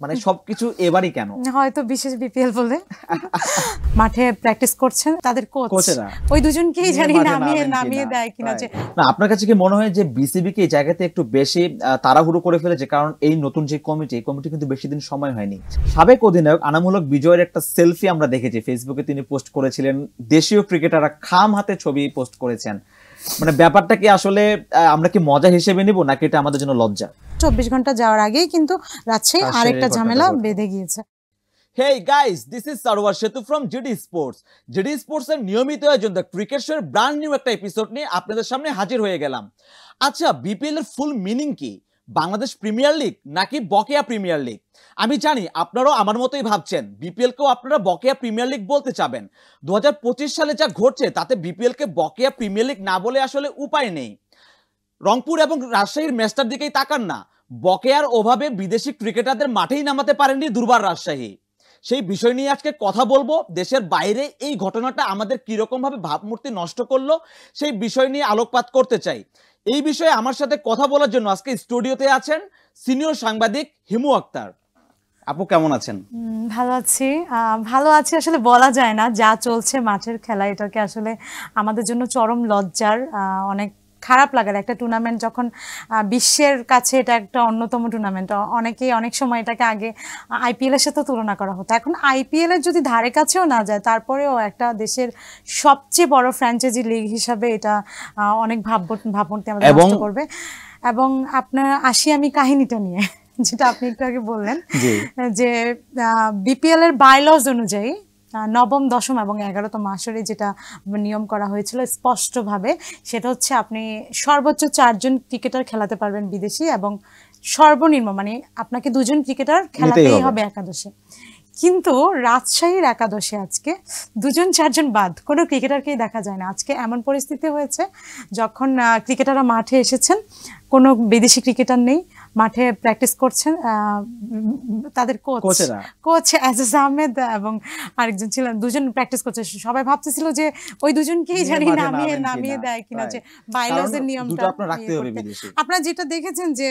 মানে সবকিছু এবারই কেন? হয়তো বিশেষ বিপিএল বলে মাঠে প্র্যাকটিস করছেন তাদের কোচেরা, ওই দুজনকেই জানি নামিয়ে দেয় কিনা। যে না, আপনার কাছে কি মনে হয় যে বিসিবি কে এই জায়গাতে একটু বেশি তাড়াহুড়ো করে ফেলেছে? কারণ এই নতুন যে কমিটি কিন্তু বেশি দিন সময় হয়নি। সাবেক অধিনায়ক আনামুল বিজয়ের একটা সেলফি আমরা দেখেছি ফেসবুকে, তিনি পোস্ট করেছিলেন। দেশীয় ক্রিকেটাররা খাম হাতে ছবি পোস্ট করেছেন। মানে ব্যাপারটা কি আসলে আমরা কি মজা হিসেবে নিব নাকি এটা আমাদের জন্য লজ্জা? 24 ঘন্টা যাওয়ার আগেই কিন্তু রাজশাহী আরেকটা ঝামেলা বেঁধে গিয়েছে। Hey guys, this is Sarwar Setu from GD Sports. GD Sports এর নিয়মিত আয়োজন দ্য ক্রিকেট শো এর ব্র্যান্ড নিউ একটা এপিসোড নিয়ে আপনাদের সামনে হাজির হয়ে গেলাম। আচ্ছা, বিপিএল এর ফুল মিনিং কি? বাংলাদেশ প্রিমিয়ার লিগ নাকি বকেয়া প্রিমিয়ার লিগ? আমি জানি আপনারাও আমার মতোই ভাবছেন, বিপিএল কেও আপনারা বকেয়া প্রিমিয়ার লিগ বলতে চাবেন। 2025 সালে যা ঘটছে তাতে বিপিএল কে বকেয়া প্রিমিয়ার লিগ না বলে আসলে উপায় নেই। রংপুর এবং রাজশাহীর ম্যাচটার দিকেই তাকান না, বকেয়ার অভাবে বিদেশি ক্রিকেটারদের মাঠেই নামাতে পারেননি দুর্বার রাজশাহী। সেই বিষয় নিয়ে আজকে কথা বলবো। দেশের বাইরে এই ঘটনাটা আমাদের কিরকম ভাবে ভাবমূর্তি নষ্ট করলো সেই বিষয় নিয়ে আলোকপাত করতে চাই। এই বিষয়ে আমার সাথে কথা বলার জন্য আজকে স্টুডিওতে আছেন সিনিয়র সাংবাদিক হিমু আক্তার। আপু কেমন আছেন? ভালো আছি আসলে বলা যায় না, যা চলছে মাঠের খেলা এটাকে আসলে আমাদের জন্য চরম লজ্জার, অনেক খারাপ লাগার একটা টুর্নামেন্ট। যখন বিশ্বের কাছে এটা একটা অন্যতম টুর্নামেন্ট, অনেকেই অনেক সময় এটাকে আগে আইপিএল এর সাথে তুলনা করা হতো। এখন আইপিএল এর যদি ধারে কাছেও না যায়, তারপরেও একটা দেশের সবচেয়ে বড় ফ্র্যাঞ্চাইজি লিগ হিসাবে এটা অনেক ভাবমূর্তি আমাদের নষ্ট করবে। এবং আপনার আমি কাহিনীটা নিয়ে, যেটা আপনি একটু আগে বললেন যে বিপিএল এর বাইলজ অনুযায়ী নবম, দশম এবং 11তম আসরে যেটা নিয়ম করা হয়েছিল স্পষ্টভাবে, সেটা হচ্ছে আপনি সর্বোচ্চ 4 জন ক্রিকেটার খেলাতে পারবেন বিদেশি, এবং সর্বনিম্ন মানে আপনাকে 2 জন ক্রিকেটার খেলাতেই হবে একাদশে। কিন্তু রাজশাহীর একাদশে আজকে 2 জন 4 জন বাদ কোনো ক্রিকেটারকেই দেখা যায় না। আজকে এমন পরিস্থিতি হয়েছে, যখন ক্রিকেটাররা মাঠে এসেছেন কোনো বিদেশি ক্রিকেটার নেই, মাঠে প্র্যাকটিস করছেন তাদের কোচ এজাজ আহমেদ এবং আরেকজন ছিলেন, 2 জন প্র্যাকটিস করছে। সবাই ভাবতেছিল যে ওই 2 জনকেই জানি নামিয়ে দেয় কিনা, যে বাইলজের নিয়মটা আপনারা যেটা দেখেছেন যে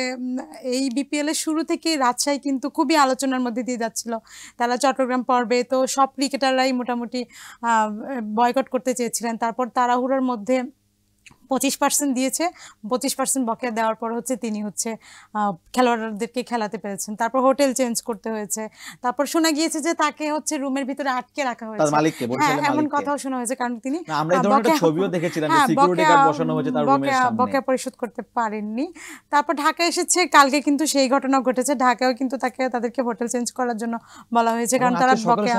এই বিপিএল এর শুরু থেকে রাজশাহী কিন্তু খুবই আলোচনার মধ্যে দিয়ে যাচ্ছিল। তারা চট্টগ্রাম পর্বে তো সব ক্রিকেটাররাই মোটামুটি বয়কট করতে চেয়েছিলেন। তারপর তাড়াহুড়োর মধ্যে 25% দিয়েছে, 25% বকেয়া দেওয়ার পর তিনি খেলোয়াড়দেরকে খেলাতে পেরেছেন। তারপর হোটেল চেঞ্জ করতে হয়েছে, তারপর শোনা গিয়েছে যে তাকে রুমের ভিতরে আটকে রাখা হয়েছে, এমন কথাও শোনা হয়েছে, কারণ তিনি বকেয়া পরিশোধ করতে পারেননি। তারপর ঢাকা এসেছে, কালকে কিন্তু সেই ঘটনা ঘটেছে। ঢাকাও কিন্তু তাদেরকে হোটেল চেঞ্জ করার জন্য বলা হয়েছে, কারণ তারা বকেয়া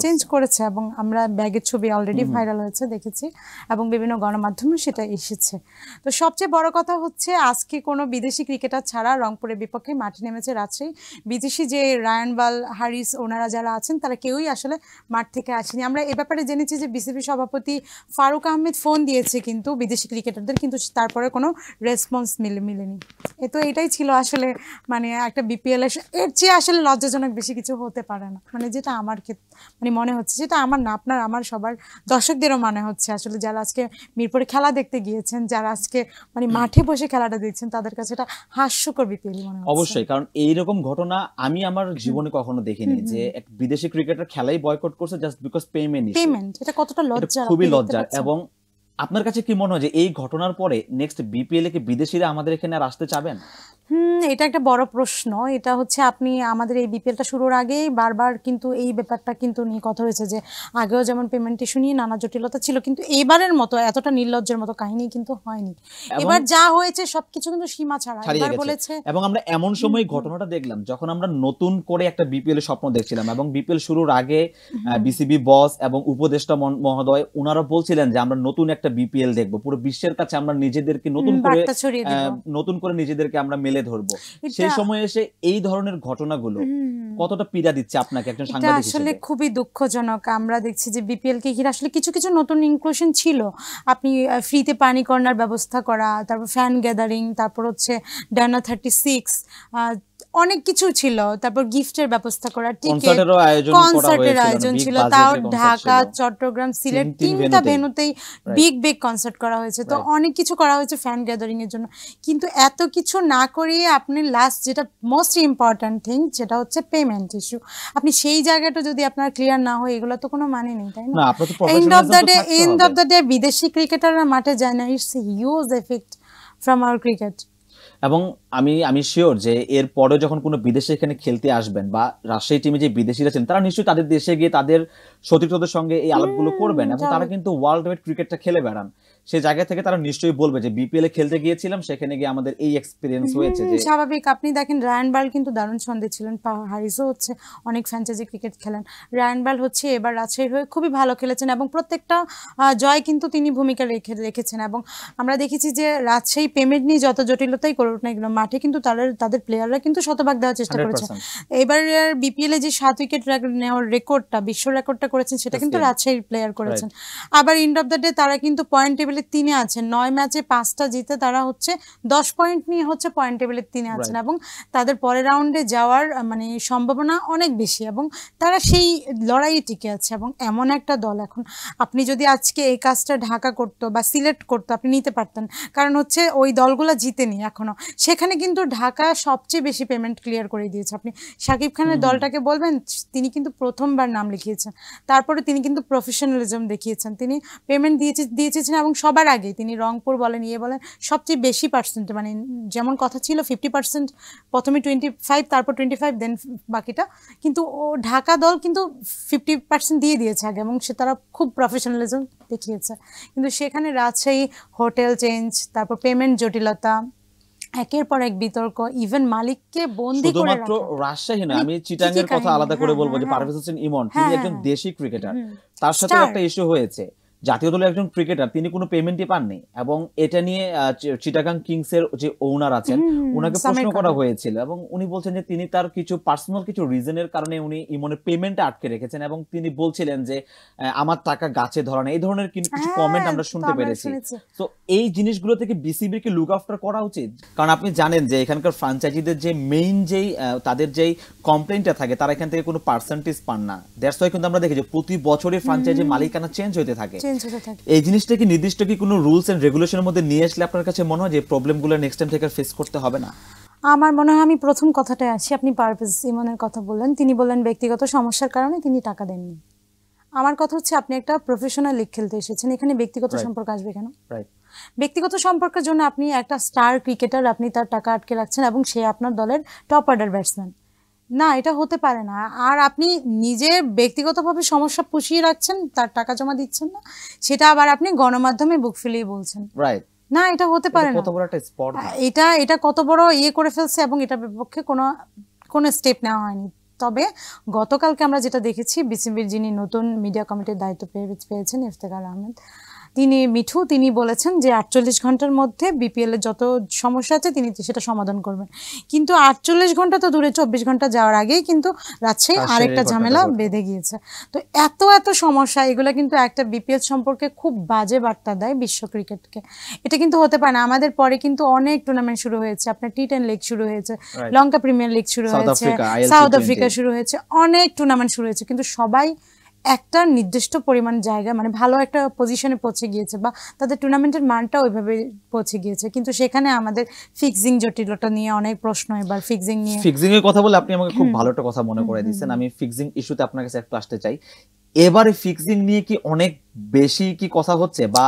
চেঞ্জ করেছে, এবং আমরা ব্যাগের ছবি অলরেডি ভাইরাল হয়েছে দেখেছি, এবং বিভিন্ন গণমাধ্যম সেটা এসেছে। তো সবচেয়ে বড় কথা হচ্ছে আজকে কোনো বিদেশি ক্রিকেটার ছাড়া রংপুরের বিপক্ষে মাঠে নেমেছে রাজশাহী। বিদেশি যে রায়ান বাল, হারিস, ওনারা যারা আছেন তারা কেউই আসলে মাঠ থেকে আসেনি। আমরা এ ব্যাপারে জেনেছি যে বিসিবি সভাপতি ফারুক আহমেদ ফোন দিয়েছে কিন্তু বিদেশি ক্রিকেটারদের, কিন্তু তারপরে কোনো রেসপন্স মিলেনি। তো এটাই ছিল আসলে মানে একটা বিপিএল এর চেয়ে আসলে লজ্জাজনক বেশি কিছু হতে পারে না, মানে যেটা আমার মানে মনে হচ্ছে, যেটা আমার না আপনার আমার সবার দর্শকদেরও মনে হচ্ছে আসলে, যারা আজকে মিরপুরে খেলা দেখতে গিয়েছেন, যারা আজকে মানে মাঠে বসে খেলাটা দেখছেন, তাদের কাছে এটা হাস্যকর বিপিএল মনে হচ্ছে। অবশ্যই, কারণ এইরকম ঘটনা আমি আমার জীবনে কখনো দেখিনি, যে এক বিদেশি ক্রিকেটার খেলাই বয়কট করছে জাস্ট বিকজ পেমেন্ট। এটা কতটা লজ্জা, খুবই লজ্জার। এবং আপনার কাছে কি মনে হয় যে এই ঘটনার পরে নেক্সট বিপিএল এ কি বিদেশিরা আমাদের এখানে আর আসতে চাবেন? এটা একটা বড় প্রশ্ন। এটা হচ্ছে আপনি আমাদের এই বিপিএলটা শুরুর আগেই বারবার কিন্তু এই ব্যাপারটা কিন্তু নিয়ে কথা হয়েছে, যে আগেও যেমন পেমেন্ট ইস্যু নিয়ে নানা জটিলতা ছিল, কিন্তু এবারের মতো এতটা নির্লজ্জের মতো কাহিনী কিন্তু হয়নি। এবার যা হয়েছে সবকিছু কিন্তু সীমা ছাড়া বলেছে। এবং আমরা এমন সময় ঘটনাটা দেখলাম যখন আমরা নতুন করে একটা বিপিএল এর স্বপ্ন দেখছিলাম, এবং বিপিএল শুরুর আগে বিসিবি বস এবং উপদেষ্টা মহোদয় ওনারা বলছিলেন যে আমরা নতুন একটা বিপিএল দেখবো, পুরো বিশ্বের কাছে আমরা নিজেদেরকে নতুন করে নিজেদেরকে আমরা মেলে ধরবো। সেই সময় এসে এই ধরনের ঘটনাগুলো কতটা পীড়া দিচ্ছে আপনাকে একজন সাংবাদিক হিসেবে? আসলে খুবই দুঃখজনক। আমরা দেখছি যে বিপিএল কে ঘিরে আসলে কিছু কিছু নতুন ইনক্লুশন ছিল। আপনি ফ্রিতে পানি কর্নার ব্যবস্থা করা, তারপর ফ্যান গ্যাদারিং, তারপর হচ্ছে ডানা 36, অনেক কিছু ছিল, তারপর গিফটের ব্যবস্থা করা, টিকিট, কনসার্টেরও আয়োজন করা কনসার্টের হয়েছিল, আয়োজন বিগ ছিল, তাও বাজেটের কনসার্ট ঢাকা, ছিল, চট্টগ্রাম, সিলেট তিন তিনটা ভেন্যুতেই, ভেন্যুতেই রাইট বিগ বিগ কনসার্ট করা হয়েছে। তো রাইট। অনেক কিছু করা হয়েছে ফ্যান গ্যাদারিং এর জন্য, কিন্তু এত কিছু না করিয়ে আপনি লাস্ট যেটা মোস্ট ইম্পর্ট্যান্ট থিং সেটা হচ্ছে পেমেন্ট ইস্যু, আপনি সেই জায়গাটা যদি আপনার ক্লিয়ার না হয় এগুলো তো কোনো মানে নেই, তাই না না? আপনার তো এন্ড অফ প্রফেশনালিজম দ্য তো ডে থাকতে এন্ড হবে। অফ দ্য ডে বিদেশি ক্রিকেটাররা মাঠে যায় না, it's huge effect from our cricket. এবং আমি শিওর যে এর পরে যখন কোনো বিদেশে এখানে খেলতে আসবেন বা রাজশাহী টিমে যে বিদেশিরা আছেন তারা নিশ্চয়ই তাদের দেশে গিয়ে তাদের সতীর্থদের সঙ্গে এই আলাপগুলো করবেন, এবং তারা কিন্তু ওয়ার্ল্ড ওয়াইড ক্রিকেটটা খেলে বেড়ান, সেই জায়গা থেকে তারা নিশ্চয়ই বলবে যে বিপিএল এ খেলতে গিয়েছিলাম, সেখানে গিয়ে আমাদের এই এক্সপিরিয়েন্স হয়েছে। যে স্বাভাবিক, আপনি দেখেন রায়ান বার্ল কিন্তু দারুণ ছন্দে ছিলেন, হারিসও হচ্ছে অনেক ফ্র্যাঞ্চাইজি ক্রিকেট খেলেন, রায়ান বার্ল হচ্ছে এবার রাজশাহীর হয়ে খুবই ভালো খেলেছেন এবং প্রত্যেকটা জয় কিন্তু তিনি ভূমিকা রেখেছেন। এবং আমরা দেখেছি যে রাজশাহী পেমেন্ট নিয়ে যত জটিলতাই করুক না এগুলো, মাঠে কিন্তু তাদের প্লেয়াররা কিন্তু শতভাগ দেওয়ার চেষ্টা করেছে। 100% এবার বিপিএল এ যে 7 উইকেট নেওয়ার রেকর্ডটা, বিশ্ব রেকর্ডটা করেছেন, সেটা কিন্তু That's it. রাজশাহীর প্লেয়ার করেছেন। আবার এন্ড অফ দ্য ডে তারা কিন্তু পয়েন্ট টেবিলে 3-এ আছেন, 9 ম্যাচে 5টা জিতে তারা হচ্ছে 10 পয়েন্ট নিয়ে হচ্ছে পয়েন্ট টেবিলে 3-এ আছেন, রাইট। এবং তাদের পরের রাউন্ডে যাওয়ার মানে সম্ভাবনা অনেক বেশি, এবং তারা সেই লড়াইয়ে টিকে আছে। এবং এমন একটা দল, এখন আপনি যদি আজকে এই কাজটা ঢাকা করতো বা সিলেক্ট করতো আপনি নিতে পারতেন, কারণ হচ্ছে ওই দলগুলো জিতেনি এখনো, সেখানে কিন্তু ঢাকা সবচেয়ে বেশি পেমেন্ট ক্লিয়ার করে দিয়েছে। আপনি শাকিব খানের দলটাকে বলবেন, তিনি কিন্তু প্রথমবার নাম লিখিয়েছেন, তারপরে তিনি কিন্তু প্রফেশনালিজম দেখিয়েছেন, তিনি পেমেন্ট দিয়েছেন এবং সবার আগে তিনি রংপুর বলেন, ইয়ে বলেন, সবচেয়ে বেশি পার্সেন্ট, মানে যেমন কথা ছিল 50%, প্রথমে 25, তারপর 25, দেন বাকিটা, কিন্তু ও ঢাকা দল কিন্তু 50% দিয়ে দিয়েছে আগে, এবং সে তারা খুব প্রফেশনালিজম দেখিয়েছে। কিন্তু সেখানে রাজশাহী হোটেল চেঞ্জ, তারপর পেমেন্ট জটিলতা, একের পর এক বিতর্ক, ইভেন মালিককে বন্দি করে শুধুমাত্র রাখা, রাজশাহী না, মানে আমি কি চিটাঙ্গের কথা কাহিনী। আলাদা করে হ্যাঁ, বলবো যে হ্যাঁ, পারভেজ হোসেন ইমন, হ্যাঁ, তিনি একজন হ্যাঁ, দেশি ক্রিকেটার, হুম, তার সাথে স্টার। একটা ইস্যু হয়েছে, জাতীয় দলের একজন ক্রিকেটার, তিনি কোনো পেমেন্টই পাননি, এবং এটা নিয়ে চিটাগাং কিংস এর যে ওনার আছেন ওনাকে প্রশ্ন করা হয়েছিল, এবং উনি বলছেন যে তিনি তার কিছু পার্সোনাল কিছু রিজনের কারণে উনি ইমনের পেমেন্টটা আটকে রেখেছেন, এবং তিনি বলছিলেন যে আমার টাকা গাছে ধরা নেই, এই ধরনের কিছু কমেন্ট আমরা শুনতে পেরেছি। তো এই জিনিসগুলো থেকে বিসিবির কি লুক আফটার করা উচিত? কারণ আপনি জানেন যে এখানকার ফ্র্যাঞ্চাইজিদের যে মেইন যেই তাদের যেই কমপ্লেইনটা থাকে, তারা এখান থেকে কোনো পার্সেন্টেজ পান না। দ্যাটস ওয়াই কিন্তু আমরা দেখি যে প্রতি বছরই ফ্র্যাঞ্চাইজি মালিকানা চেঞ্জ হতে থাকে। এই জিনিসটা কি নির্দিষ্ট কি কোনো রুলস এন্ড রেগুলেশনের মধ্যে নিয়ে আসলে আপনার কাছে মনে হয় যে প্রবলেমগুলো নেক্সট টাইম থেকে ফেস করতে হবে না? আমার মনে হয়, আমি প্রথম কথাটায় আসি, আপনি পারভেজ ইমনের কথা বললেন, তিনি বললেন ব্যক্তিগত সমস্যার কারণে তিনি টাকা দেননি। আমার কথা হচ্ছে, আপনি একটা প্রফেশনাল লিগ খেলতে এসেছেন, এখানে ব্যক্তিগত সম্পর্ক আসবে কেন? ব্যক্তিগত সম্পর্কের জন্য আপনি একটা স্টার ক্রিকেটার, আপনি তার টাকা আটকে রাখছেন এবং সে আপনার দলের টপ অর্ডার ব্যাটসম্যান, না, এটা হতে পারে না। আর আপনি নিজে ব্যক্তিগতভাবে সমস্যা পুষিয়ে রাখছেন, তার টাকা জমা দিচ্ছেন না, সেটা আবার আপনি গণমাধ্যমে বুক ফুলিয়ে বলছেন, রাইট? না, এটা হতে পারে না। কত বড় একটা স্পর্ধা, এটা কত বড় ইয়ে করে ফেলছে, এবং এটা বিপক্ষে কোনো স্টেপ নেওয়া হয়নি। তবে গতকালকে আমরা যেটা দেখেছি, বিসিবির যিনি নতুন মিডিয়া কমিটির দায়িত্ব পেয়েছেন, ইফতেখার আহমেদ, তিনি বলেছেন যে 48 ঘন্টার মধ্যে বিপিএল এর যত সমস্যা আছে তিনি সেটা সমাধান করবেন। কিন্তু 48 ঘন্টা তো দূরে, 24 ঘন্টা যাওয়ার আগেই কিন্তু রাজশাহী আরেকটা ঝামেলা বেঁধে গিয়েছে। তো এত সমস্যা, এগুলো কিন্তু একটা বিপিএল সম্পর্কে খুব বাজে বার্তা দেয় বিশ্ব ক্রিকেটকে। এটা কিন্তু হতে পারে না। আমাদের পরে কিন্তু অনেক টুর্নামেন্ট শুরু হয়েছে, আপনার টি10 লিগ শুরু হয়েছে, লঙ্কা প্রিমিয়ার লিগ শুরু হয়েছে, সাউথ আফ্রিকা শুরু হয়েছে, অনেক টুর্নামেন্ট শুরু হয়েছে, কিন্তু সবাই একটা নির্দিষ্ট পরিমাণ জায়গা, মানে ভালো একটা পজিশনে পৌঁছে গিয়েছে, বা তাদের টুর্নামেন্টের মানটা ওইভাবে পৌঁছে গিয়েছে। কিন্তু সেখানে আমাদের ফিক্সিং জটিলতা নিয়ে অনেক প্রশ্ন, এবার ফিক্সিং এর কথা বলে আপনি আমাকে খুব ভালো একটা কথা মনে করে দিয়েছেন। আমি ফিক্সিং ইস্যুতে আপনার কাছে একটু আসতে চাই। এবারে ফিক্সিং নিয়ে কি অনেক বেশি কি কথা হচ্ছে বা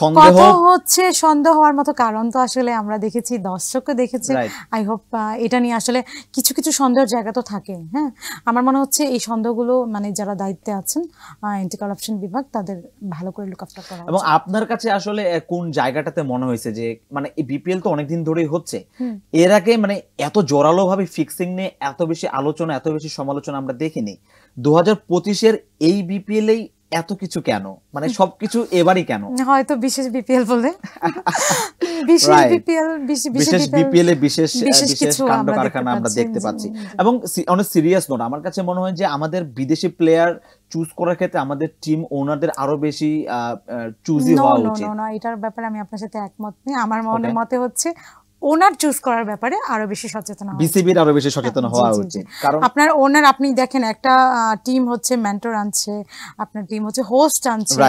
সন্দেহ হওয়ার মতো কারণ তো আসলে আমরা দেখেছি, দর্শকও দেখেছে। আই হোপ এটা নিয়ে আসলে কিছু সন্দেহের জায়গা তো থাকে। হ্যাঁ, আমার মনে হচ্ছে এই সন্দেহগুলো মানে যারা দায়িত্বে আছেন, অ্যান্টি কারাপশন বিভাগ, তাদের ভালো করে লুক আফটার করা। এবং আপনার কাছে আসলে কোন জায়গাটাতে মনে হয়েছে যে মানে এই বিপিএল তো অনেকদিন ধরেই হচ্ছে, এর আগে মানে এত জোরালো ভাবে ফিক্সিং নিয়ে এত বেশি আলোচনা, এত বেশি সমালোচনা আমরা দেখিনি। 2025-এর এই বিপিএল-এই এত কিছু কেন, মানে সবকিছু এবারই কেন? হয়তো বিশেষ বিপিএল বলে, বিশেষ বিপিএল এ বিশেষ কাণ্ড কারখানা আমরা দেখতে পাচ্ছি। এবং অনেক সিরিয়াস নোট, আমার কাছে মনে হয় যে আমাদের বিদেশি প্লেয়ার চুজ করার ক্ষেত্রে আমাদের টিম ওনারদের আরো বেশি চুজি হওয়া উচিত। এটার ব্যাপারে আমি আপনার সাথে একমত নেই। আমার মতে হচ্ছে ওনার চুজ করার ব্যাপারে আরো বেশি সচেতন হওয়া বিসিবির আরো বেশি সচেতন হওয়া উচিত, কারণ আপনার ওনার আপনি দেখেন একটা টিম হচ্ছে মেন্টর আনছে, আপনার টিম হচ্ছে হোস্ট আনছে,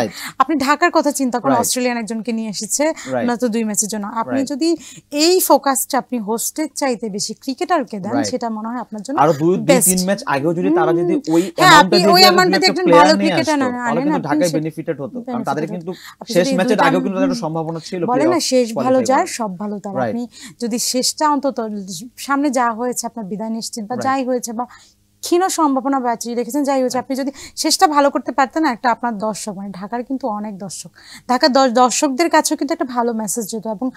আপনি ঢাকার কথা চিন্তা করেন অস্ট্রেলিয়ান একজনকে নিয়ে এসেছে মাত্র 2 ম্যাচের জন্য, আপনি যদি এই ফোকাসটা আপনি হোস্টের চাইতে বেশি ক্রিকেটারকে দেন সেটা মনে হয় আপনার জন্য আরো 2-3 ম্যাচ আগেও যদি তারা যদি ওই অ্যামাউন্টটা দিয়ে একজন ভালো ক্রিকেটার আনেন কিন্তু ঢাকায় বেনিফিটেড হতো, কারণ তাদের কিন্তু শেষ ম্যাচের আগেও কিন্তু একটা সম্ভাবনা ছিল, বলে না শেষ ভালো যার সব ভালো তার। আপনি যদি শেষটা অন্তত সামনে যা হয়েছে আপনার বিদায় নিশ্চিত বা যাই হয়েছে বা ক্ষীণ সম্ভাবনা বাঁচিয়ে রেখেছেন যাই হয়েছে, আপনি যদি শেষটা ভালো করতে পারতেন একটা আপনার দর্শক মানে ঢাকার কিন্তু অনেক দর্শক, ঢাকার দর্শকদের কাছেও কিন্তু একটা ভালো মেসেজ যেত এবং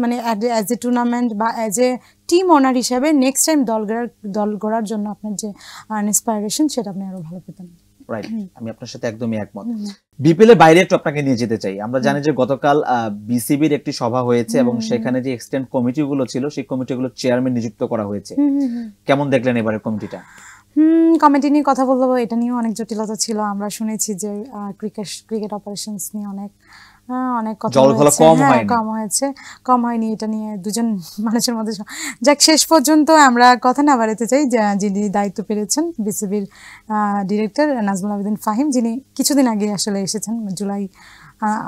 মানে অ্যাজ এ টুর্নামেন্ট বা অ্যাজ এ টিম ওনার হিসাবে নেক্সট টাইম দল গড়ার জন্য আপনার যে ইন্সপাইরেশন সেটা আপনি আরো ভালো পেতেন। রাইট, আমি আপনার সাথে একদমই একমত। বিপিএল এর বাইরে একটু আপনাকে নিয়ে যেতে চাই। আমরা জানি যে গতকাল বিসিবির একটি সভা হয়েছে এবং সেখানে যে এক্সটেন্ড কমিটিগুলো ছিল সেই কমিটিগুলোর চেয়ারম্যান নিযুক্ত করা হয়েছে, কেমন দেখলেন এবারের কমিটিটা? কমিটি নিয়ে কথা বলবো, এটা নিয়ে অনেক জটিলতা ছিল। আমরা শুনেছি যে ক্রিকেট অপারেশনস নিয়ে অনেক কথা কম হয়নি, এটা নিয়ে দুজন মানুষের মধ্যে যাক শেষ পর্যন্ত আমরা কথা না বাড়াতে চাই, যিনি দায়িত্ব পেরেছেন বিসিবির ডিরেক্টর নাজমুল আবেদিন ফাহিম, যিনি কিছুদিন আগে আসলে এসেছেন জুলাই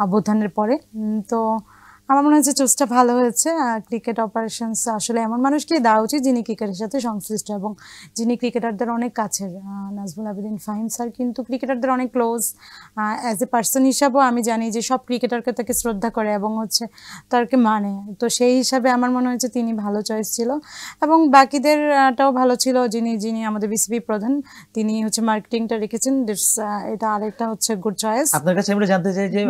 অভ্যুত্থানের পরে। তো আমার মনে হচ্ছে চুজটা ভালো হয়েছে। ক্রিকেট অপারেশনস আসলে এমন মানুষকে দেওয়া উচিত যিনি ক্রিকেটের সাথে সংশ্লিষ্ট এবং যিনি ক্রিকেটারদের অনেক কাছের। নাজমুল আবেদিন ফাহিম স্যার কিন্তু ক্রিকেটারদের অনেক ক্লোজ, অ্যাজ এ পার্সন হিসাবেও আমি জানি যে সব ক্রিকেটারকে তাকে শ্রদ্ধা করে এবং হচ্ছে তাকে মানে, তো সেই হিসাবে আমার মনে হয়েছে তিনি ভালো চয়েস ছিল এবং বাকিদেরটাও ভালো ছিল। যিনি আমাদের বিসিবি প্রধান তিনি হচ্ছে মার্কেটিংটা রেখেছেন, এটা আরেকটা হচ্ছে গুড চয়েস। আপনার কাছে আমরা জানতে চাই যে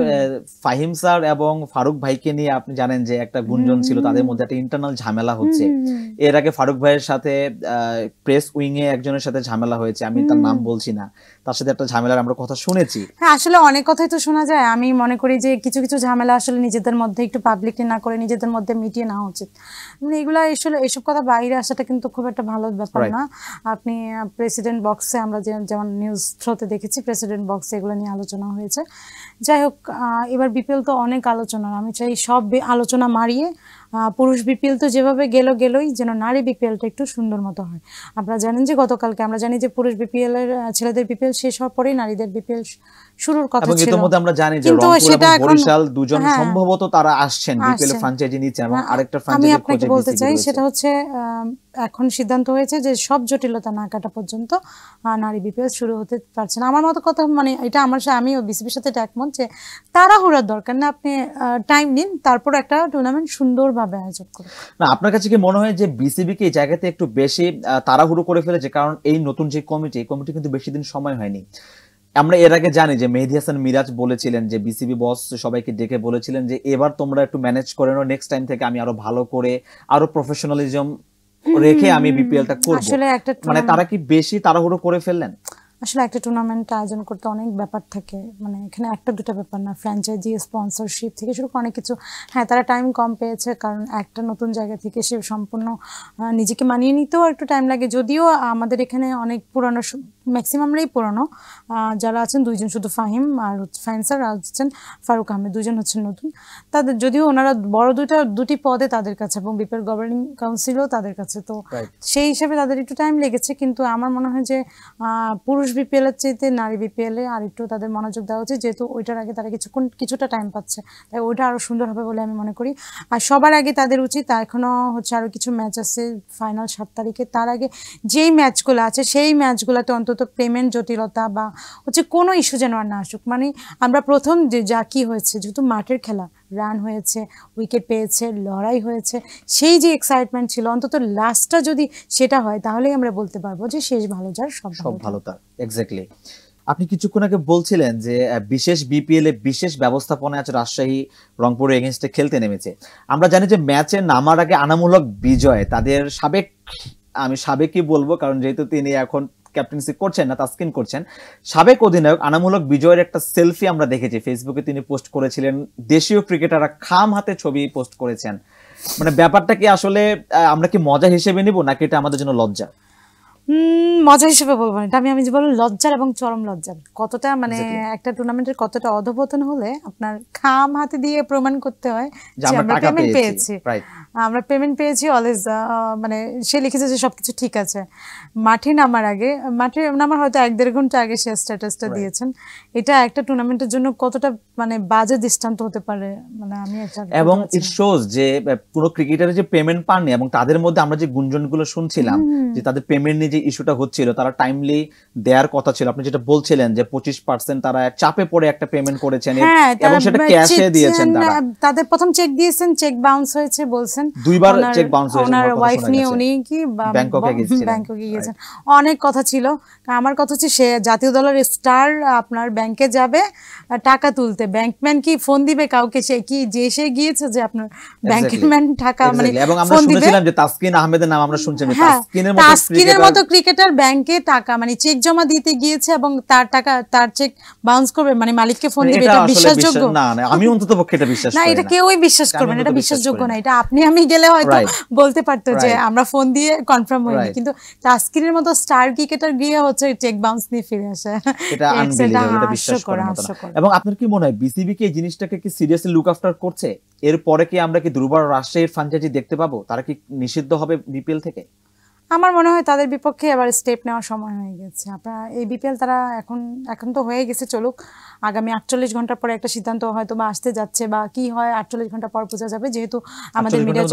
ফাহিম স্যার এবং ফারুক ভাইকে নিয়ে আপনি জানেন যে একটা গুঞ্জন ছিল তাদের মধ্যে একটা ইন্টারনাল ঝামেলা হচ্ছে। এর আগে ফারুক ভাইয়ের সাথে প্রেস উইং এ একজনের সাথে ঝামেলা হয়েছে, আমি তার নাম বলছি না, তার সাথে একটা ঝামেলার আমরা কথা শুনেছি। হ্যাঁ আসলে অনেক কথাই তো শোনা যায়। আমি মনে করি যে কিছু কিছু ঝামেলা আসলে নিজেদের মধ্যে একটু পাবলিকলি না করে নিজেদের মধ্যে মিটিয়ে নেওয়া উচিত। মানে এগুলা আসলে এসব কথা বাইরে আসাটা কিন্তু খুব একটা ভালো ব্যাপার না। আপনি প্রেসিডেন্ট বক্সে আমরা যেমন নিউজ থ্রোতে দেখেছি প্রেসিডেন্ট বক্সে এগুলো নিয়ে আলোচনা হয়েছে। যাই হোক এবার বিপিএল তো অনেক আলোচনা, আমি চাই সব আলোচনা মারিয়ে পুরুষ বিপিএল তো যেভাবে গেলই যেন নারী বিপিএলটা একটু সুন্দর মতো হয়। আপনারা জানেন যে গতকালকে আমরা জানি যে পুরুষ বিপিএল এর ছেলেদের বিপিএল শেষ হওয়ার পরেই নারীদের বিপিএল শুরুর কথা ছিল। ইতিমধ্যে আমরা জানি যে রংপুর এবং বরিশাল দুজন সম্ভবত তারা আসছেন বিপিএল এর ফ্র্যাঞ্চাইজি নিচ্ছেন এবং আরেকটা ফ্র্যাঞ্চাইজি আমি আপনাকে বলতে চাই সেটা হচ্ছে এখন সিদ্ধান্ত হয়েছে যে সব জটিলতা না কাটা পর্যন্ত নারী বিপিএল শুরু হতে পারছে না। আমার মতো কথা মানে এটা আমিও বিসিবির সাথে একমত যে তাড়াহুড়ার দরকার না, আপনি টাইম নিন তারপর একটা টুর্নামেন্ট সুন্দরভাবে আয়োজন করুন। না আপনার কাছে কি মনে হয় যে বিসিবি কে এই জায়গাতে একটু বেশি তাড়াহুড়ো করে ফেলেছে? কারণ এই নতুন যে কমিটি কিন্তু বেশি দিন সময় হয়নি। আমরা এর আগে জানি যে মেহেদী হাসান মিরাজ বলেছিলেন যে বিসিবি বস সবাইকে ডেকে বলেছিলেন যে এবার তোমরা একটু ম্যানেজ করে নাও, নেক্সট টাইম থেকে আমি আরো ভালো করে আরো প্রফেশনালিজম রেখে আমি বিপিএলটা করব। মানে তারা কি বেশি তাড়াহুড়ো করে ফেললেন? আসলে একটা টুর্নামেন্ট আয়োজন করতে অনেক ব্যাপার থাকে, মানে এখানে একটা দুটা ব্যাপার না, ফ্র্যাঞ্চাইজি স্পন্সরশিপ থেকে শুরু করে অনেক কিছু। হ্যাঁ তারা টাইম কম পেয়েছে কারণ একটা নতুন জায়গা থেকে সে সম্পূর্ণ নিজেকে মানিয়ে নিতেও একটু টাইম লাগে। যদিও আমাদের এখানে অনেক পুরনো, ম্যাক্সিমামরাই পুরনো, যারা আছেন দুইজন শুধু ফাহিম আর ফাহিম স্যার আর হচ্ছেন ফারুক আহমেদ, দুজন হচ্ছেন নতুন। তাদের যদিও ওনারা বড় দুটি পদে তাদের কাছে এবং বিপিএল গভর্নিং কাউন্সিলও তাদের কাছে, তো সেই হিসাবে তাদের একটু টাইম লেগেছে। কিন্তু আমার মনে হয় যে পুরুষ বিপিএল এর চাইতে নারী বিপিএল এ আর একটু তাদের মনোযোগ দেওয়া উচিত, যেহেতু ওইটার আগে তারা কিছুটা টাইম পাচ্ছে, তাই ওইটা আরো সুন্দর হবে বলে আমি মনে করি। আর সবার আগে তাদের উচিত, এখনো হচ্ছে আরো কিছু ম্যাচ আছে ফাইনাল 7 তারিখে, তার আগে যেই ম্যাচগুলো আছে সেই ম্যাচগুলোতে অন্তত পেমেন্ট জটিলতা বা হচ্ছে কোনো ইস্যু যেন আর না আসুক। মানে আমরা প্রথম যে কি হয়েছে, যেহেতু মাঠের খেলা, রান হয়েছে, উইকেট পেয়েছে, লড়াই হয়েছে, সেই যে এক্সাইটমেন্ট ছিল অন্তত লাস্টটা যদি সেটা হয় তাহলেই আমরা বলতে পারবো যে শেষ ভালো যার সব ভালো তার। এক্স্যাক্টলি। আপনি কিছুক্ষণ আগে বলছিলেন যে বিশেষ বিপিএল এ বিশেষ ব্যবস্থাপনা আছে, রাজশাহী রংপুরের এগেইনস্টে খেলতে নেমেছে। আমরা জানি যে ম্যাচে নামার আগে আনামূলক বিজয় তাদের আমি সাবেকই বলবো কারণ যেহেতু তিনি এখন ক্যাপ্টেন্সি করছেন না, তাসকিন করছেন, সাবেক অধিনায়ক আনামূলক বিজয়ের একটা সেলফি আমরা দেখেছি ফেসবুকে তিনি পোস্ট করেছিলেন। দেশীয় ক্রিকেটাররা খাম হাতে ছবি পোস্ট করেছেন। মানে ব্যাপারটা কি আসলে আমরা কি মজা হিসেবে নিব নাকি এটা আমাদের জন্য লজ্জা? মজা হিসেবে বলবো না, আমি যে বলবো লজ্জার এবং চরম লজ্জার। কতটা মানে একটা টুর্নামেন্টের কতটা অধপতন হলে আপনার খাম হাতে দিয়ে প্রমাণ করতে হয় যে আমরা পেমেন্ট পেয়েছি। আমরা পেমেন্ট পেয়েছি অলওয়েজ, মানে সে লিখেছে যে সবকিছু ঠিক আছে। মাঠে নামার আগে, মাঠে নামার হয়তো 1-1.5 ঘন্টা আগে সে স্ট্যাটাসটা দিয়েছেন। এটা একটা টুর্নামেন্টের জন্য কতটা মানে বাজে দৃষ্টান্ত হতে পারে, মানে আমি একটা এবং ইট শোজ যে পুরো ক্রিকেটারের যে পেমেন্ট পাননি, এবং তাদের মধ্যে আমরা যে গুঞ্জনগুলো শুনছিলাম যে তাদের পেমেন্ট নিয়ে যে ইস্যুটা হচ্ছিল, তারা টাইমলি দেওয়ার কথা ছিল। আপনি যেটা বলছিলেন যে 25% তারা চাপে পড়ে একটা পেমেন্ট করেছেন এবং সেটা ক্যাশে দিয়েছেন। তাদের প্রথম চেক দিয়েছেন, চেক বাউন্স হয়েছে বলছেন, 2বার চেক বাউন্স হয়েছে। ওনার ওয়াইফ নিয়ে উনি কি ব্যাংককে গিয়েছেন, অনেক কথা ছিল। আমার কথা হচ্ছে সে জাতীয় দলের স্টার আপনার ব্যাংকে যাবে টাকা তুলতে, ব্যাংকম্যান কি ফোন দিবে কাউকে? সে কি যে সে গিয়েছে যে আপনার ব্যাংকম্যান টাকা মানে এবং আমরা শুনেছিলাম যে তাসকিন আহমেদের নাম আমরা শুনছি, তাসকিনের মতো ক্রিকেটার ব্যাংকে টাকা মানে চেক জমা দিতে গিয়েছে এবং তার টাকা, তার চেক বাউন্স করবে মানে মালিককে ফোন দিবে, এটা বিশ্বাসযোগ্য না? আমি অন্ততপক্ষে এটা বিশ্বাস করি না। এটা কেউই বিশ্বাস করবে না, এটা বিশ্বাসযোগ্য না। এটা আপনি আমি গেলে হয়তো বলতে পারতো যে আমরা ফোন দিয়ে কনফার্ম হইনি, কিন্তু তাসকিনের মতো স্টার ক্রিকেটার গিয়ে হচ্ছে চেক বাউন্স নিয়ে ফিরে আসে, এটা আনবিলিভেবল, এটা বিশ্বাস করার মতো না। এবং আপনার কি মনে হয় বিসিবি কি এই জিনিসটাকে কি সিরিয়াসলি লুক আফটার করছে? এরপরে কি আমরা কি দুর্বার রাজশাহীর ফ্র্যাঞ্চাইজি দেখতে পাবো? তারা কি নিষিদ্ধ হবে বিপিএল থেকে? আমার মনে হয় তাদের বিপক্ষে আবার স্টেপ নেওয়ার সময় হয়ে গেছে। আপনারা এই বিপিএল তারা এখন তো হয়ে গেছে, চলুক, আগামী 48 ঘন্টা পরে একটা সিদ্ধান্ত হয়তো বা আসতে যাচ্ছে, বা কি হয় 48 ঘন্টা পর বোঝা যাবে, যেহেতু আমাদের মিডিয়া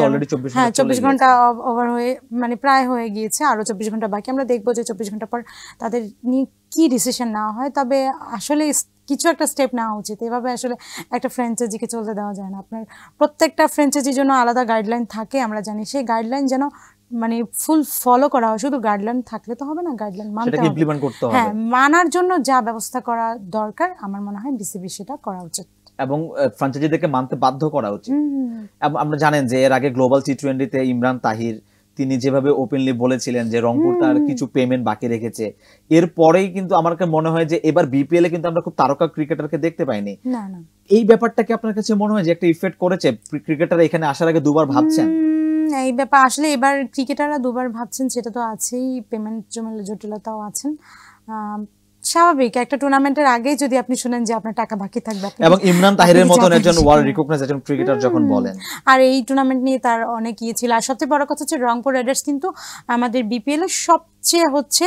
24 ঘন্টা ওভার হয়ে মানে প্রায় হয়ে গিয়েছে, আরো 24 ঘন্টা বাকি। আমরা দেখবো যে 24 ঘন্টা পর তাদের নিয়ে কি ডিসিশন নেওয়া হয়। তবে আসলে কিছু একটা স্টেপ নেওয়া উচিত, এভাবে আসলে একটা ফ্র্যাঞ্চাইজিকে চলতে দেওয়া যায় না। আপনার প্রত্যেকটা ফ্র্যাঞ্চাইজির জন্য আলাদা গাইডলাইন থাকে, আমরা জানি, সেই গাইডলাইন যেন মানে ফুল ফলো করা হয়। শুধু গাইডলাইন থাকলে তো হবে না, গাইডলাইন মানতে হবে। হ্যাঁ, মানার জন্য যা ব্যবস্থা করা দরকার আমার মনে হয় বিসিবি সেটা করা উচিত এবং ফ্র্যাঞ্চাইজিদেরকে মানতে বাধ্য করা উচিত। আমরা জানেন যে এর আগে গ্লোবাল টি20তে ইমরান তাহির তিনি যেভাবে ওপেনলি বলেছিলেন যে রংপুর তার কিছু পেমেন্ট বাকি রেখেছে, এরপরেই কিন্তু আমার মনে হয় যে এবার বিপিএল এ কিন্তু আমরা খুব তারকা ক্রিকেটারকে দেখতে পাইনি। এই ব্যাপারটা কি আপনার কাছে মনে হয় যে একটা ইফেক্ট করেছে? ক্রিকেটার এখানে আসার আগে দুবার ভাবছেন এই ব্যাপার? আসলে এবার ক্রিকেটাররা দুবার ভাবছেন সেটা তো আছেই, পেমেন্ট জটিলতাও আছেন, স্বাভাবিক। একটা টুর্নামেন্টের আগে যদি আপনি শুনেন যে আপনার টাকা বাকি থাকবে, এবং ইমরান তাহিরের মতো একজন ওয়ার্ল্ড রিকগনাইজড একজন ক্রিকেটার যখন বলেন, আর এই টুর্নামেন্ট নিয়ে তার অনেক ইয়ে ছিল। আর সবচেয়ে বড় কথা হচ্ছে রংপুর রাইডার্স কিন্তু আমাদের বিপিএল এর সবচেয়ে হচ্ছে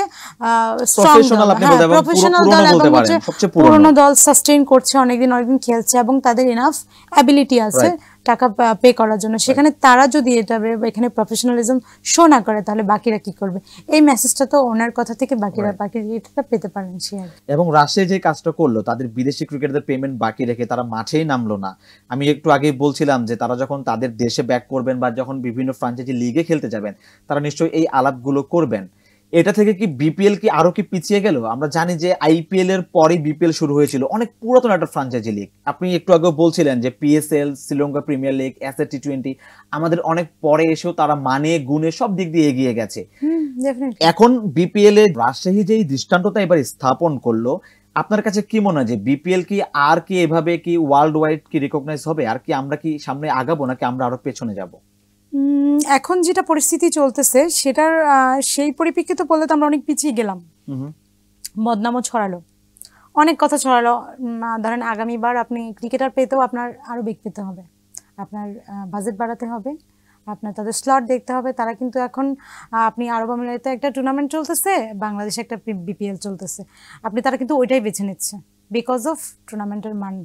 প্রফেশনাল দল এবং হচ্ছে পুরনো দল, সাস্টেইন করছে, অনেকদিন খেলছে এবং তাদের এনাফ অ্যাবিলিটি আছে টাকা পে করার জন্য। সেখানে তারা যদি এখানে প্রফেশনালিজম শো না করে তাহলে বাকিরা কি করবে? এই মেসেজটা তো ওনার কথা থেকে বাকিরা পেতে পারেন। এবং রাজশাহী যে কাজটা করলো, তাদের বিদেশি ক্রিকেটারদের পেমেন্ট বাকি রেখে তারা মাঠেই নামলো না। আমি একটু আগেই বলছিলাম যে তারা যখন তাদের দেশে ব্যাক করবেন বা যখন বিভিন্ন ফ্র্যাঞ্চাইজি লিগে খেলতে যাবেন, তারা নিশ্চয়ই এই আলাপগুলো করবেন। এটা থেকে কি বিপিএল কি আরো কি পিছিয়ে গেল? আমরা জানি যে আইপিএল এর পরে বিপিএল শুরু হয়েছিল, অনেক পুরাতন একটা ফ্র্যাঞ্চাইজি লিগ। আপনি একটু আগেও বলছিলেন যে PSL, Sri Lanka premier league, SA T20 আমাদের অনেক পরে এসেও তারা মানে গুণে সব দিক দিয়ে এগিয়ে গেছে। এখন বিপিএল এ রাজশাহী যে দৃষ্টান্তটা এবার স্থাপন করলো, আপনার কাছে কি মনে হয় যে বিপিএল কি আর কি এভাবে কি ওয়ার্ল্ড ওয়াইড কি রিকগনাইজ হবে? আর কি আমরা কি সামনে আগাবো নাকি আমরা আরো পেছনে যাব? এখন যেটা পরিস্থিতি চলতেছে সেটার সেই পরিপ্রেক্ষিতে বললে তো আমরা অনেক পিছিয়ে গেলাম। বদনামও ছড়ালো, অনেক কথা ছড়ালো। ধরেন আগামীবার আপনি ক্রিকেটার পেতেও আপনার আরো বেগ পেতে হবে, আপনার বাজেট বাড়াতে হবে, আপনার তাদের স্লট দেখতে হবে। তারা কিন্তু এখন আপনি আরব আমিরাতে একটা টুর্নামেন্ট চলতেছে, বাংলাদেশে একটা বিপিএল চলতেছে, তারা কিন্তু ওইটাই বেছে নিচ্ছে বিকজ অফ টুর্নামেন্টের মান।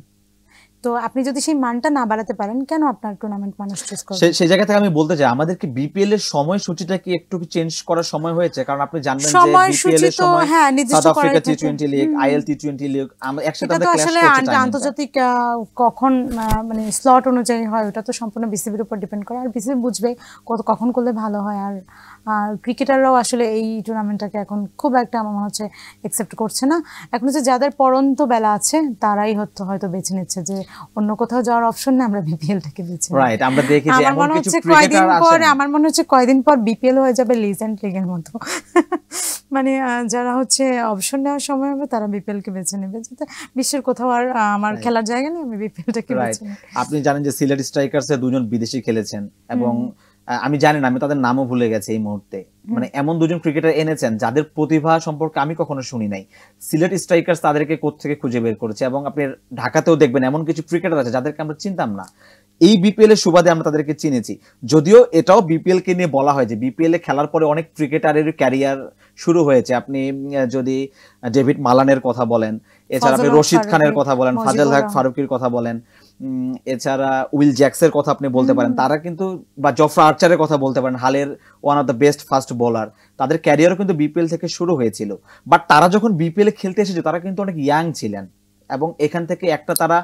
তো আপনি যদি সেই মানটা না বাড়াতে পারেন, কেন আপনার টুর্নামেন্ট মানুষ চুজ করবে? সেই জায়গা থেকে আমি বলতে চাই আমাদের কি বিপিএল এর সময়সূচিটা কি একটু চেঞ্জ করার সময় হয়েছে? কারণ আপনি জানেন যে বিপিএল এর সময় South Africa T20 league, IL T20 league আমরা একসাথে ক্লাশ করতে চাই। আন্তর্জাতিক কখন মানে স্লট অনুযায়ী হয় ওটা তো সম্পূর্ণ বিসিবির উপর ডিপেন্ড করে, আর বিসিবি বুঝবে কখন করলে ভালো হয়। আর ক্রিকেটাররাও আসলে এই টুর্নামেন্টটাকে এখন খুব একটা আমার মনে হচ্ছে অ্যাকসেপ্ট করছে না। এখন হচ্ছে যাদের পড়ন্ত বেলা আছে তারাই হয়তো বেছে নিচ্ছে যে অন্য কোথাও যাওয়ার অপশন নেই, আমরা বিপিএলটাকে বেছে নিই। রাইট, আমরা দেখি যে এমন কিছু ক্রিকেটার আসে, আমার মনে হচ্ছে কয়দিন পর বিপিএল হয়ে যাবে লিজেন্ড লিগের মতো। মানে যারা হচ্ছে অপশন নেওয়ার সময় হবে তারা বিপিএল কে বেছে নেবে, যাতে বিশ্বের কোথাও আর আমার খেলার জায়গা নেই, আমি বিপিএলটাকে বেছে নিই। আপনি জানেন যে সিলেট স্ট্রাইকার্সে দুজন বিদেশি খেলেছেন এবং আমি জানি না, আমি তাদের নামও ভুলে গেছি এই মুহূর্তে। মানে এমন দুজন ক্রিকেটার এনেছেন যাদের প্রতিভা সম্পর্কে আমি কখনো শুনি নাই। সিলেট স্ট্রাইকার্স তাদেরকে কোত্থেকে খুঁজে বের করেছে, এবং আপনি ঢাকাতেও দেখবেন এমন কিছু ক্রিকেটার আছে যাদেরকে আমরা চিনতাম না। এই বিপিএল এর সুবাদে আমরা তাদেরকে চিনেছি। যদিও এটাও বিপিএল কে নিয়ে বলা হয় যে বিপিএল এ খেলার পরে অনেক ক্রিকেটারের ক্যারিয়ার শুরু হয়েছে। আপনি যদি ডেভিড মালানের কথা বলেন, এছাড়া আপনি রশিদ খানের কথা বলেন, ফাজল হক ফারুকির কথা বলেন, এছাড়া উইল জ্যাক্সের কথা আপনি বলতে পারেন, তারা কিন্তু, বা জফরা আর্চারের কথা বলতে পারেন, হালের one of the best fast bowler, তাদের ক্যারিয়ারও কিন্তু বিপিএল থেকে শুরু হয়েছিল। বাট তারা যখন বিপিএল এ খেলতে এসেছে তারা কিন্তু অনেক ইয়াং ছিলেন এবং এখান থেকে একটা তারা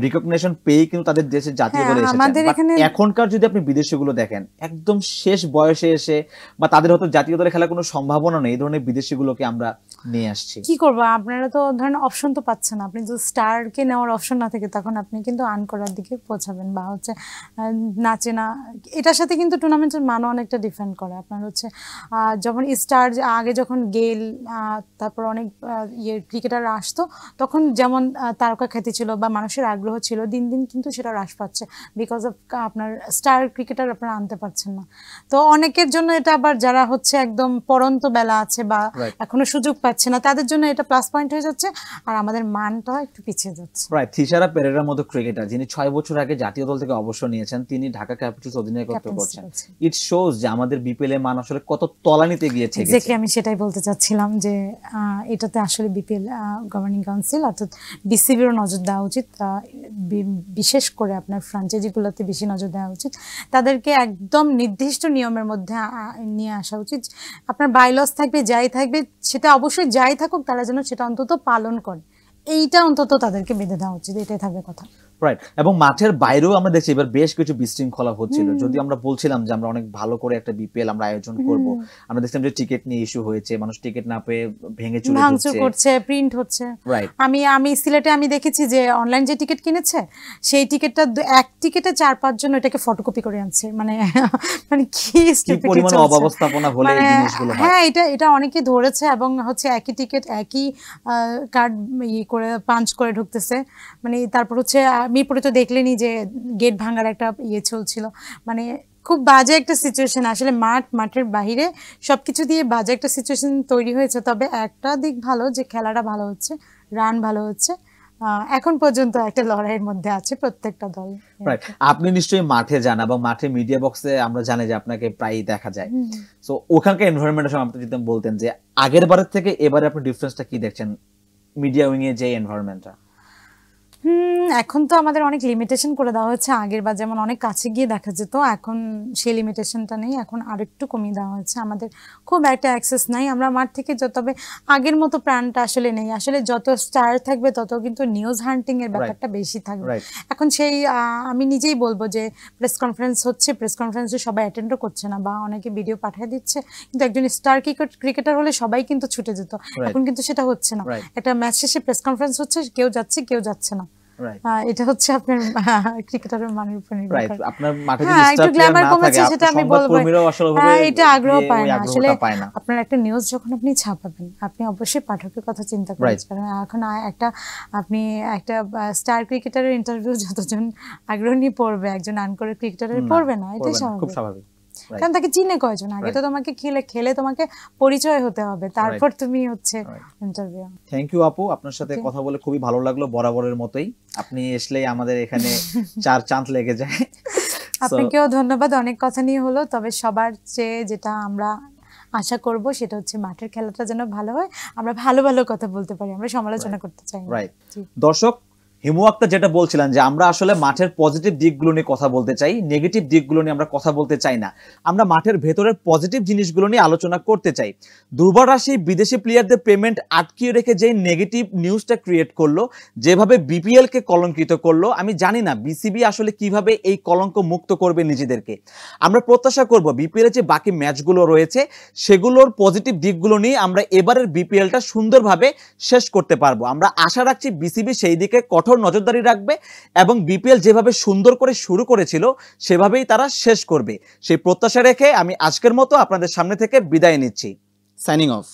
রিকগনিশন পেয়ে কিন্তু তাদের দেশের জাতীয় দলে এসেছেন। এখনকার যদি আপনি বিদেশিগুলো দেখেন, একদম শেষ বয়সে এসে বা তাদের হয়তো জাতীয় দলে খেলার কোনো সম্ভাবনা নেই, এই ধরনের বিদেশিগুলোকে আমরা নিয়ে আসছি। কি করবো, আপনারা তো ধরেন অপশন তো পাচ্ছেন না। আপনি যদি স্টারকে নেওয়ার অপশন না থাকে তখন আপনি কিন্তু আর্ন করার দিকে পৌঁছাবেন, বা হচ্ছে নাচে না। এটার সাথে কিন্তু টুর্নামেন্টের মানও অনেকটা ডিফেন্ড করে। আপনার হচ্ছে যখন স্টার আগে যখন গেল, তারপর অনেক ক্রিকেটাররা আসতো, তখন যেমন তারকা খ্যাতি ছিল বা মানুষের আগ্রহ ছিল, দিন দিন কিন্তু সেটা হ্রাস পাচ্ছে বিকজ অফ আপনার স্টার ক্রিকেটার আপনারা আনতে পারছেন না। তো অনেকের জন্য এটা আবার যারা হচ্ছে একদম পরন্ত বেলা আছে বা এখনো সুযোগ পাচ্ছে না, তাদের জন্য এটা প্লাস পয়েন্ট হয়ে যাচ্ছে, আর আমাদের মানটা একটু পিছিয়ে যাচ্ছে। রাইট। থিসারা পেরেরার মতো ক্রিকেটার যিনি 6 বছর আগে জাতীয় দল থেকে অবসর নিয়েছেন, তিনি ঢাকা ক্যাপিটালস অধিনায়কত্ব করছেন। ইট শোজ যে আমাদের বিপিএল এর মান আসলে কত তলানিতে গিয়েছে। এক্স্যাক্টলি, আমি সেটাই বলতে চাচ্ছিলাম যে এটাতে আসলে বিপিএল গভর্নিং কাউন্সিল অর্থাৎ বিসিবিরও নজর দেওয়া উচিত, বিশেষ করে আপনার ফ্র্যাঞ্চাইজিগুলোতে বেশি নজর দেওয়া উচিত। তাদেরকে একদম নির্দিষ্ট নিয়মের মধ্যে নিয়ে আসা উচিত। আপনার বাইলস থাকবে, যাই থাকবে, সেটা অবশ্যই যাই থাকুক তারা যেন সেটা অন্তত পালন করে, এইটা অন্তত তাদেরকে বেঁধে দেওয়া উচিত, এটাই থাকবে কথা। রাইট। এবং মাঠের বাইরেও আমরা দেখছি এবার বেশ কিছু বিশৃঙ্খলা হচ্ছিল। যদি আমরা বলছিলাম যে আমরা অনেক ভালো করে একটা বিপিএল আমরা আয়োজন করব, আমরা দেখছিলাম যে টিকিট নিয়ে ইস্যু হয়েছে, মানুষ টিকিট না পেয়ে ভেঙে চুরে করছে, প্রিন্ট হচ্ছে। রাইট। আমি সিলেটে আমি দেখেছি যে অনলাইন যে টিকিট কিনেছে, সেই টিকিটটা এক টিকিটে 4-5 জন এটাকে ফটোকপি করে আনছে। মানে কি পরিমাণ অব্যবস্থাপনা হলে এই জিনিসগুলো হয়। হ্যাঁ, এটা অনেকে ধরেছে এবং হচ্ছে একই টিকিট একই কার্ড করে পাঞ্চ করে ঢুকতেছে। মানে তারপর হচ্ছে মিরপুরে তো দেখলেনি যে গেট ভাঙার একটা চলছিল। মানে খুব বাজে একটা সিচুয়েশন আসলে। মাঠের বাইরে সবকিছু দিয়ে বাজে একটা সিচুয়েশন তৈরি হয়েছে। তবে একটা দিক ভালো যে খেলাটা ভালো হচ্ছে, রান ভালো হচ্ছে, এখন পর্যন্ত একটা লড়াইয়ের মধ্যে আছে প্রত্যেকটা দল। রাইট। আপনি নিশ্চয়ই মাঠে যান এবং মাঠে মিডিয়া বক্সে আমরা জানি যে আপনাকে প্রায়ই দেখা যায়। সো ওখানকার এনভায়রনমেন্টের সময় আপনি যদি বলতেন যে আগের বারের থেকে এবারে আপনি ডিফারেন্সটা কি দেখছেন মিডিয়া উইং এ যে এনভায়রনমেন্টটা? এখন তো আমাদের অনেক লিমিটেশন করে দেওয়া হয়েছে। আগের বার যেমন অনেক কাছে গিয়ে দেখা যেত, এখন সেই লিমিটেশনটা নেই, এখন আরেকটু কমিয়ে দেওয়া হয়েছে। আমাদের খুব একটা অ্যাক্সেস নাই, আমরা মাঠ থেকে তবে আগের মতো প্রাণটা আসলে নেই। আসলে যত স্টার থাকবে তত কিন্তু নিউজ হান্টিং এর ব্যাপারটা বেশি থাকবে। এখন সেই আমি নিজেই বলবো যে প্রেস কনফারেন্স হচ্ছে, প্রেস কনফারেন্সে সবাই অ্যাটেন্ডও করছে না বা অনেকে ভিডিও পাঠিয়ে দিচ্ছে, কিন্তু একজন স্টার ক্রিকেটার হলে সবাই কিন্তু ছুটে যেত। এখন কিন্তু সেটা হচ্ছে না। একটা ম্যাচ শেষে প্রেস কনফারেন্স হচ্ছে, কেউ যাচ্ছে কেউ যাচ্ছে না। এটা হচ্ছে আপনার ক্রিকেটারের মানের উপর নির্ভর করে। আপনার মাঠে যদি স্টার প্লেয়ার না থাকে, সেটা আমি বলবো এটা আগ্রহ পায় না। আসলে আপনার একটা নিউজ যখন আপনি ছাপাবেন, আপনি অবশ্যই পাঠকের কথা চিন্তা করবেন। এখন আপনি একটা স্টার ক্রিকেটারের ইন্টারভিউ যতজন আগ্রহ নিয়ে পড়বে, একজন আনকোরের ক্রিকেটারের পড়বে না, এটাই স্বাভাবিক। কারণ তাকে চিনে কয়জন, আগে তো তোমাকে খেলে তোমাকে পরিচয় হতে হবে, তারপর তুমি হচ্ছে ইন্টারভিউ। থ্যাংক ইউ আপু, আপনার সাথে কথা বলে খুবই ভালো লাগলো। বরাবরের মতোই আপনি আসলেই আমাদের এখানে 4 চাঁদ লেগে যায়। আপনাকেও ধন্যবাদ, অনেক কথা নিয়ে হলো। তবে সবার চেয়ে যেটা আমরা আশা করব সেটা হচ্ছে মাঠের খেলাটা যেন ভালো হয়, আমরা ভালো ভালো কথা বলতে পারি, আমরা সমালোচনা করতে চাই। রাইট। দর্শক, হিমু আক্তার যেটা বলছিলেন যে আমরা আসলে মাঠের পজিটিভ দিকগুলো নিয়ে কথা বলতে চাই, নেগেটিভ দিকগুলো নিয়ে আমরা কথা বলতে চাই না। আমরা মাঠের ভেতরের পজিটিভ জিনিসগুলো নিয়ে আলোচনা করতে চাই। দুর্বার রাশি বিদেশি প্লেয়ারদের পেমেন্ট আটকিয়ে রেখে যে নেগেটিভ নিউজটা ক্রিয়েট করলো, যেভাবে বিপিএল কে কলঙ্কিত করলো, আমি জানি না বিসিবি আসলে কিভাবে এই কলঙ্ক মুক্ত করবে নিজেদেরকে। আমরা প্রত্যাশা করব বিপিএল এর যে বাকি ম্যাচগুলো রয়েছে সেগুলোর পজিটিভ দিকগুলো নিয়ে আমরা এবারের বিপিএলটা সুন্দরভাবে শেষ করতে পারবো। আমরা আশা রাখছি বিসিবি সেই দিকে কঠোর নজরদারি রাখবে এবং বিপিএল যেভাবে সুন্দর করে শুরু করেছিল সেভাবেই তারা শেষ করবে। সেই প্রত্যাশা রেখে আমি আজকের মতো আপনাদের সামনে থেকে বিদায় নিচ্ছি। Signing off.